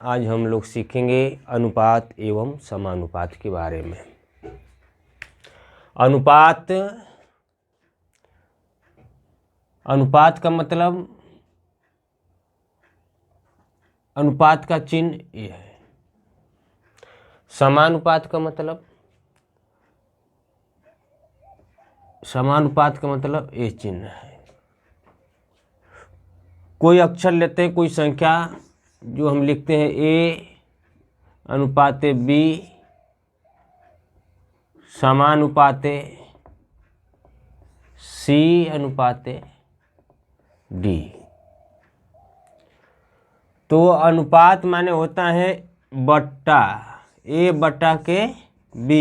आज हम लोग सीखेंगे अनुपात एवं समानुपात के बारे में। अनुपात का मतलब, अनुपात का चिन्ह ये है। समानुपात का मतलब, समानुपात का मतलब ये चिन्ह है। कोई अक्षर लेते हैं, कोई संख्या जो हम लिखते हैं a अनुपाते b समानुपाते c अनुपाते d। तो अनुपात माने होता है बट्टा a बट्टा के b,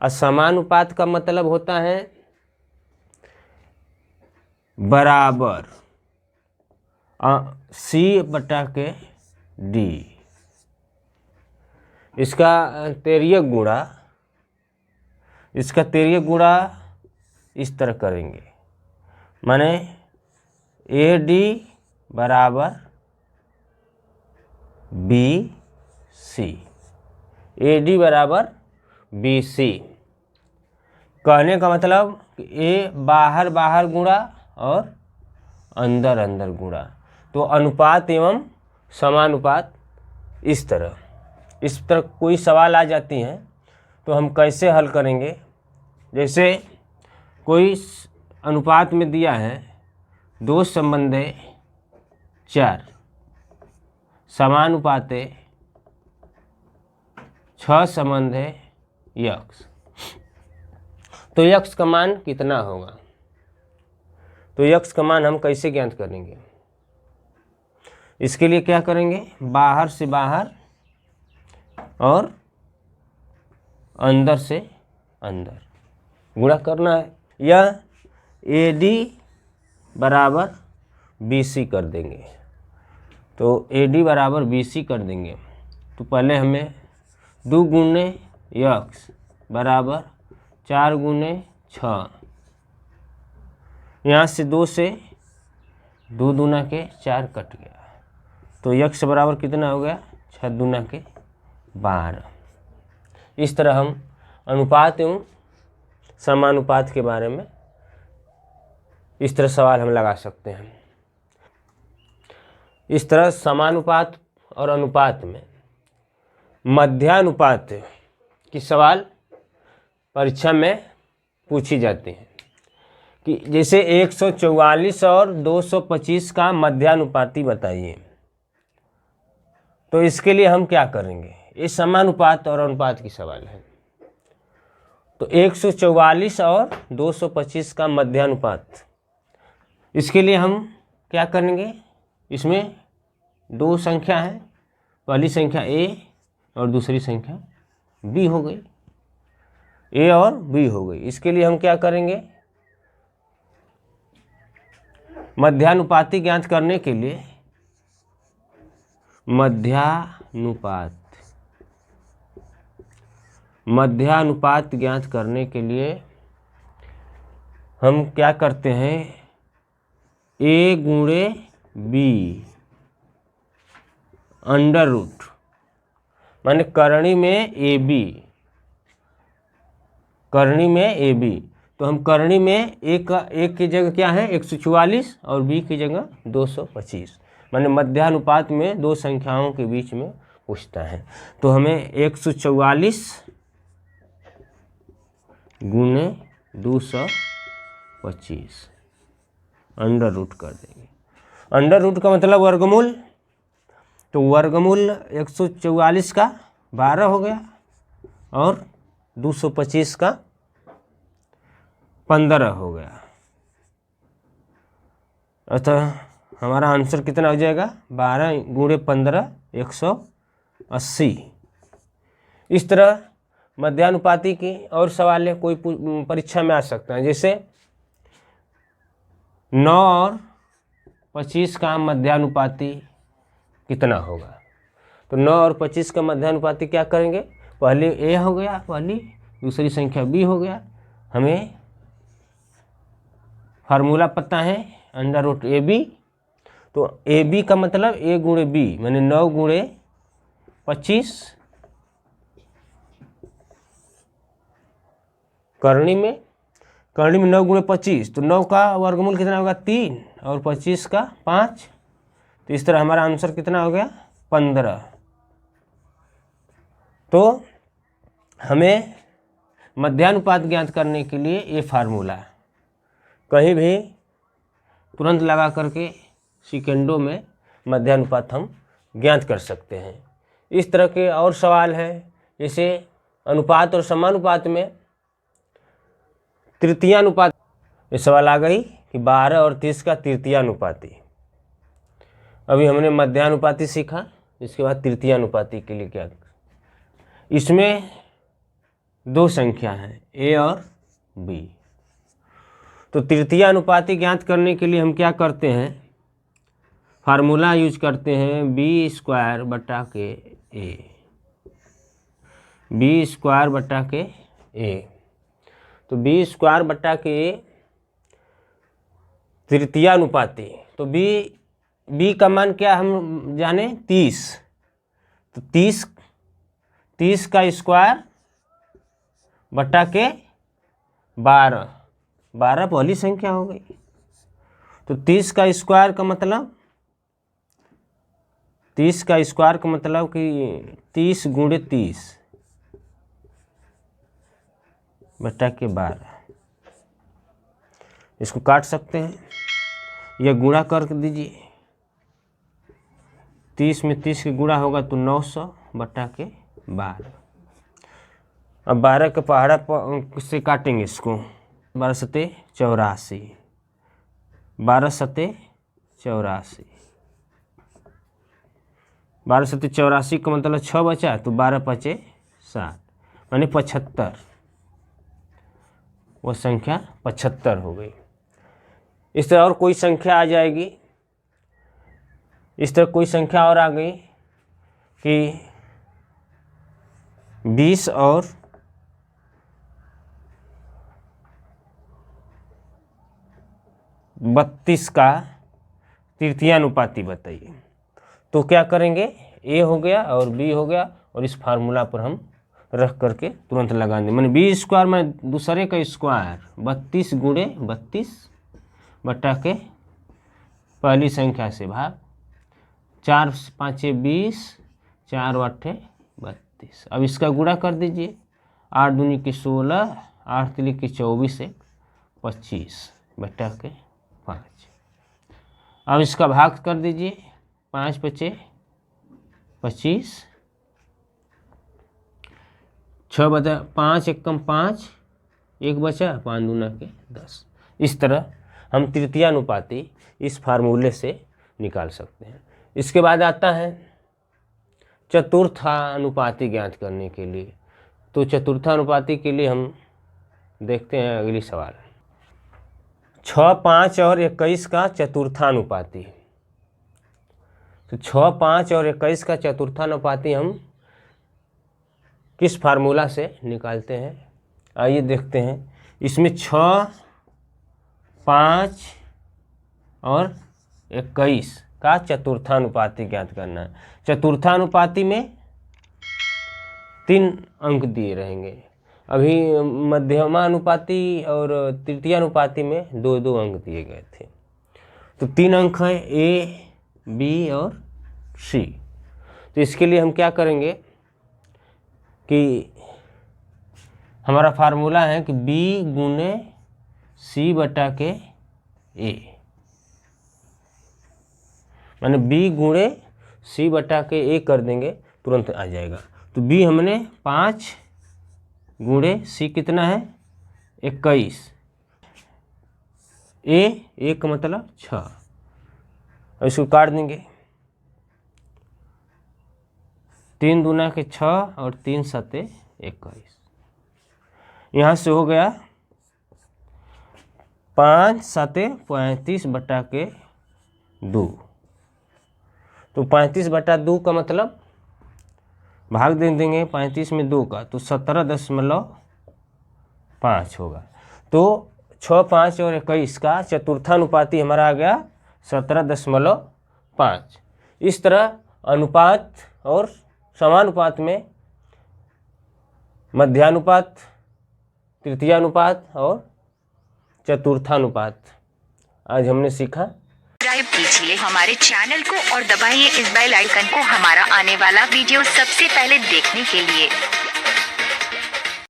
और समानुपात का मतलब होता है बराबर c बटा के d। इसका तेरियक गुणा इस तरह करेंगे, माने AD बराबर BC, AD बराबर BC। कहने का मतलब कि A बाहर बाहर गुणा और अंदर अंदर गुणा। तो अनुपात एवं समानुपात इस तरह कोई सवाल आ जाती हैं तो हम कैसे हल करेंगे। जैसे कोई अनुपात में दिया है 2 संबंधे 4 समानुपाते 6 संबंधे x, तो x का मान कितना होगा। तो x का मान हम कैसे ज्ञात करेंगे। इसके लिए क्या करेंगे, बाहर से बाहर और अंदर से अंदर गुणा करना है। यह AD बराबर BC कर देंगे। तो AD बराबर BC कर देंगे तो पहले हमें 2 गुने x बराबर 4 गुने 6, यहाँ से 2 से 2 दूना के 4 कट गया, तो x बराबर कितना हो गया 6 दूना के 12। इस तरह हम अनुपात एवं समानुपात के बारे में इस तरह सवाल हम लगा सकते हैं। इस तरह समानुपात और अनुपात में मध्यानुपात की सवाल परीक्षा में पूछी जाती है कि जैसे 144 और 225 का मध्यानुपाती बताइए। तो इसके लिए हम क्या करेंगे, ये समानुपात और अनुपात की सवाल है। तो 144 और 225 का मध्यानुपात, इसके लिए हम क्या करेंगे, इसमें 2 संख्या है, पहली संख्या a और दूसरी संख्या b हो गई, a और b हो गई। इसके लिए हम क्या करेंगे, मध्यानुपाती ज्ञात करने के लिए मध्यानुपात ज्ञात करने के लिए हम क्या करते हैं, a गुणे b अंडर रूट, माने करणी में AB, तो हम करणी में एक की जगह क्या है 144 और b की जगह 225, माने मध्यानुपात में 2 संख्याओं के बीच में पूछता है। तो हमें 144 गुने 225 अंडर रूट कर देंगे। अंडर रूट का मतलब वर्गमूल, तो वर्गमूल 144 का 12 हो गया और 225 का 15 हो गया। अतः हमारा आंसर कितना हो जाएगा, 12 गुणे 15 180। इस तरह मध्यानुपाती की और सवाल है, कोई परीक्षा में आ सकता है। जैसे 9 और 25 का मध्यानुपाती कितना होगा। तो 9 और 25 का मध्यानुपाती क्या करेंगे, पहले a हो गया पहली, दूसरी संख्या b हो गया। हमें फार्मूला पता है अंडर रूट AB, तो ए बी का मतलब ए गुणे बी, मैंने 9 गुणे 25 करनी में 9 गुणे 25, तो 9 का वर्गमूल कितना होगा 3 और 25 का 5, तो इस तरह हमारा आंसर कितना हो गया 15। तो हमें मध्यानुपात ज्ञात करने के लिए ये फार्मूला कहीं भी तुरंत लगा करके सेकेंडों में मध्यानुपात हम ज्ञात कर सकते हैं। इस तरह के और सवाल हैं, जैसे अनुपात और समानुपात में तृतीयानुपात, ये सवाल आ गई कि 12 और 30 का तृतीयानुपाती। अभी हमने मध्यानुपाती सीखा, इसके बाद तृतीयानुपाती के लिए क्या, इसमें 2 संख्या हैं ए और बी। तो तृतीयानुपाती ज्ञात करने के लिए हम क्या करते हैं, फार्मूला यूज करते हैं बी स्क्वायर बटा के ए, बी स्क्वायर बटा के ए। तो बी स्क्वायर बटा के ए तृतीयानुपाती, तो बी का मान क्या हम जाने 30, तो 30 का स्क्वायर बटा के 12 पहली संख्या हो गई। तो 30 का स्क्वायर का मतलब 30 का स्क्वायर का मतलब कि 30 गुणे 30 बटा के 12, इसको काट सकते हैं, यह गुणा कर दीजिए, 30 में 30 के गुणा होगा तो 900 बटा के 12। अब 12 का पहाड़ा से काटेंगे इसको, 12 सते 84, 12 सते 84, 12 सते 84 का मतलब 6 बचा, तो 12 पचे 60, माने 75, वह संख्या 75 हो गई। इस तरह और कोई संख्या आ जाएगी, इस तरह कोई संख्या और आ गई कि 20 और 32 का तृतीयानुपाती बताइए। तो क्या करेंगे, ए हो गया और बी हो गया, और इस फार्मूला पर हम रख करके तुरंत लगा देंगे। मैंने बी स्क्वायर में दूसरे का स्क्वायर 32 गुणे 32 बटा के पहली संख्या से भाग, 4 5 20, 4 8 32। अब इसका गुणा कर दीजिए, 8 दूनी के 16, 8 तिली के 24, 25 बटा के 5। अब इसका भाग कर दीजिए, 5 पचे 25, 6 बचा 5 एक कम 5, 1 बचा, 5 दूना के 10। इस तरह हम तृतीयानुपाती इस फार्मूले से निकाल सकते हैं। इसके बाद आता है चतुर्थानुपाती ज्ञात करने के लिए। तो चतुर्थानुपाती के लिए हम देखते हैं अगली सवाल, 6, 5 और 21 का चतुर्थानुपाती। तो 6, 5 और 21 का चतुर्थानुपाती हम किस फार्मूला से निकालते हैं, आइए देखते हैं। इसमें 6, 5 और 21 का चतुर्थानुपाती ज्ञात करना है। चतुर्थानुपाती में 3 अंक दिए रहेंगे, अभी मध्यमानुपाती और तृतीयानुपाती में 2-2 अंक दिए गए थे। तो 3 अंक हैं ए, बी और सी। तो इसके लिए हम क्या करेंगे कि हमारा फार्मूला है कि बी गुने सी बटा के ए, माने बी गुणे सी बटा के ए कर देंगे, तुरंत आ जाएगा। तो बी हमने 5 गुणे सी कितना है 21, ए का मतलब 6, इसको काट देंगे, 3 दूना के 6 और 3 सते 21। यहाँ से हो गया 5 सते 35 बटा के 2। तो 35 बटा 2 का मतलब भाग दे देंगे 35 में 2 का, तो 17.5 होगा। तो 6, 5 और 21 का चतुर्थानुपाती हमारा आ गया 17.5। 5। इस तरह अनुपात और समानुपात में मध्यानुपात, तृतीयानुपात और चतुर्थानुपात आज हमने सीखा। सब्सक्राइब कीजिए हमारे चैनल को और दबाइए इस बेल आइकन को हमारा आने वाला वीडियो सबसे पहले देखने के लिए।